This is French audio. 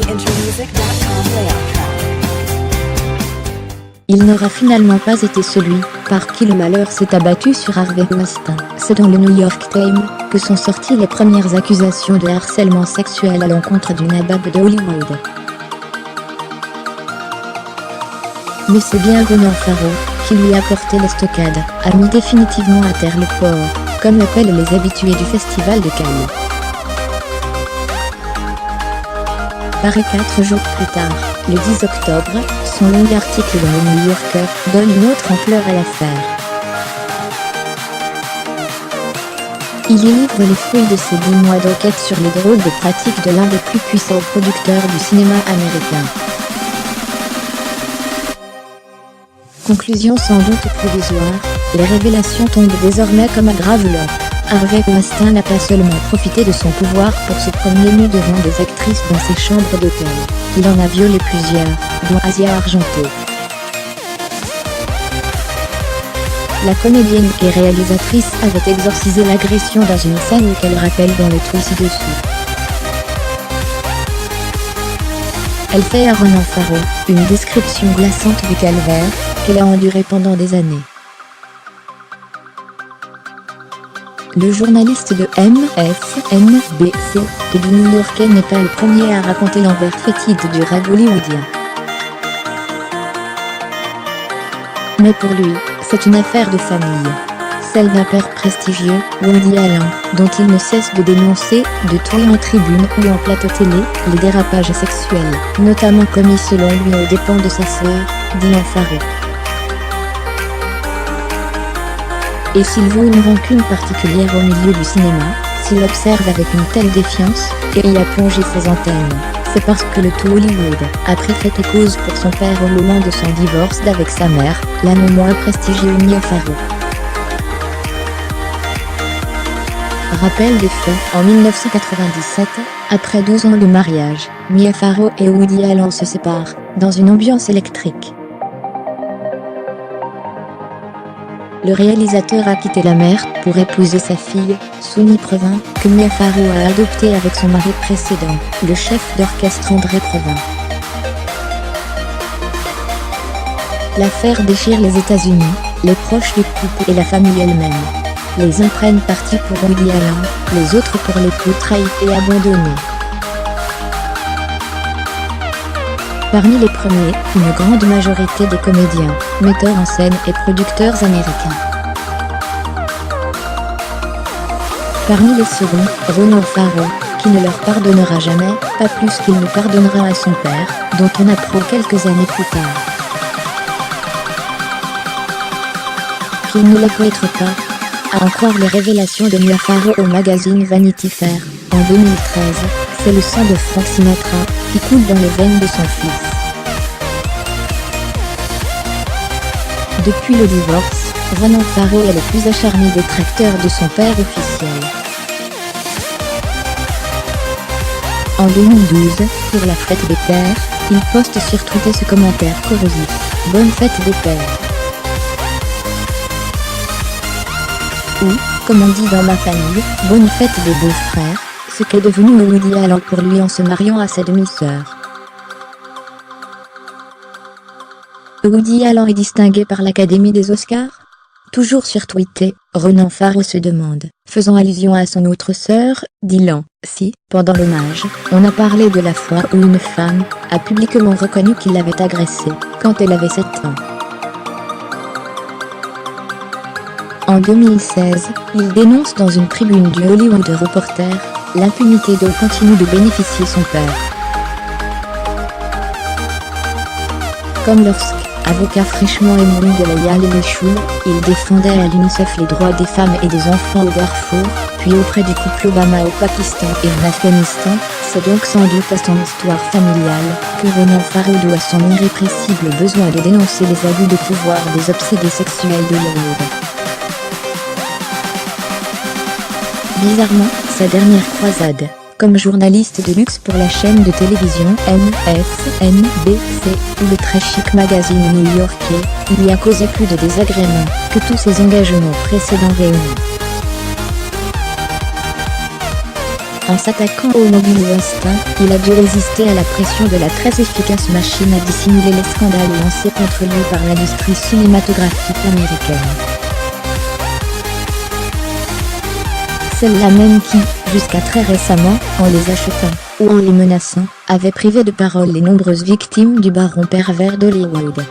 freeintermusic.com layout track. Il n'aura finalement pas été celui par qui le malheur s'est abattu sur Harvey Weinstein. C'est dans le New York Times que sont sorties les premières accusations de harcèlement sexuel à l'encontre du nabab de Hollywood. Mais c'est bien Ronan Farrow qui lui a porté l'estocade, a mis définitivement à terre le porc, comme l'appellent les habitués du Festival de Cannes. Pareil 4 jours plus tard, le 10 octobre, son long article dans le New Yorker donne une autre ampleur à l'affaire. Il y livre les fruits de ses 10 mois d'enquête sur les drôles de pratiques de l'un des plus puissants producteurs du cinéma américain. Conclusion sans doute provisoire, les révélations tombent désormais comme un graveleur. Harvey Weinstein n'a pas seulement profité de son pouvoir pour se promener nu devant des actrices dans ses chambres d'hôtel, il en a violé plusieurs, dont Asia Argento. La comédienne et réalisatrice avait exorcisé l'agression dans une scène qu'elle rappelle dans le tweet ci-dessous. Elle fait à Ronan Farrow une description glaçante du calvaire qu'elle a enduré pendant des années. Le journaliste de MSNBC et du New Yorker n'est pas le premier à raconter l'envers fétide du rêve hollywoodien. Mais pour lui, c'est une affaire de famille. Celle d'un père prestigieux, Woody Allen, dont il ne cesse de dénoncer, de tout en tribune ou en plateau télé, les dérapages sexuels, notamment commis selon lui aux dépens de sa sœur, Dylan Farrow. Et s'il voue une rancune particulière au milieu du cinéma, s'il observe avec une telle défiance, et y a plongé ses antennes, c'est parce que le tout Hollywood a pris fait et cause pour son père au moment de son divorce d'avec sa mère, la non moins prestigieuse Mia Farrow. Rappel des faits, en 1997, après 12 ans de mariage, Mia Farrow et Woody Allen se séparent, dans une ambiance électrique. Le réalisateur a quitté la mère pour épouser sa fille, Souni Previn, que Mia Farrow a adoptée avec son mari précédent, le chef d'orchestre André Previn. L'affaire déchire les États-Unis, les proches du couple et la famille elle-même. Les uns prennent parti pour Woody Allen, les autres pour l'époux trahi et abandonné. Parmi les premiers, une grande majorité des comédiens, metteurs en scène et producteurs américains. Parmi les seconds, Ronan Farrow, qui ne leur pardonnera jamais, pas plus qu'il ne pardonnera à son père, dont on apprend quelques années plus tard qu'il ne l'apprêtera pas. À en croire les révélations de Mia Farrow au magazine Vanity Fair, en 2013, c'est le sang de Frank Sinatra qui coule dans les veines de son fils. Depuis le divorce, Ronan Farrow est le plus acharné détracteur de son père officiel. En 2012, pour la fête des pères, il poste sur Twitter ce commentaire corrosif: « Bonne fête des pères ». Ou, comme on dit dans ma famille, bonne fête des beaux-frères, ce qu'est devenu Woody Allen pour lui en se mariant à sa demi-sœur. Woody Allen est distingué par l'Académie des Oscars? Toujours sur Twitter, Ronan Farrow se demande, faisant allusion à son autre sœur, Dylan, si, pendant l'hommage, on a parlé de la fois où une femme a publiquement reconnu qu'il l'avait agressée, quand elle avait 7 ans. En 2016, il dénonce dans une tribune du Hollywood Reporter l'impunité dont continue de bénéficier son père. Comme lorsque, avocat fraîchement ému de la Yale Issue, il défendait à l'UNICEF les droits des femmes et des enfants au Darfour, puis auprès du couple Obama au Pakistan et en Afghanistan, c'est donc sans doute à son histoire familiale que Ronan Farrow doit son irrépressible besoin de dénoncer les abus de pouvoir des obsédés sexuels de Hollywood. Bizarrement, sa dernière croisade, comme journaliste de luxe pour la chaîne de télévision MSNBC ou le très chic magazine new-yorkais, lui a causé plus de désagréments que tous ses engagements précédents réunis. En s'attaquant au mobile Westin, il a dû résister à la pression de la très efficace machine à dissimuler les scandales lancés contre lui par l'industrie cinématographique américaine. Celle-là même qui, jusqu'à très récemment, en les achetant, ou en les menaçant, avait privé de parole les nombreuses victimes du baron pervers d'Hollywood.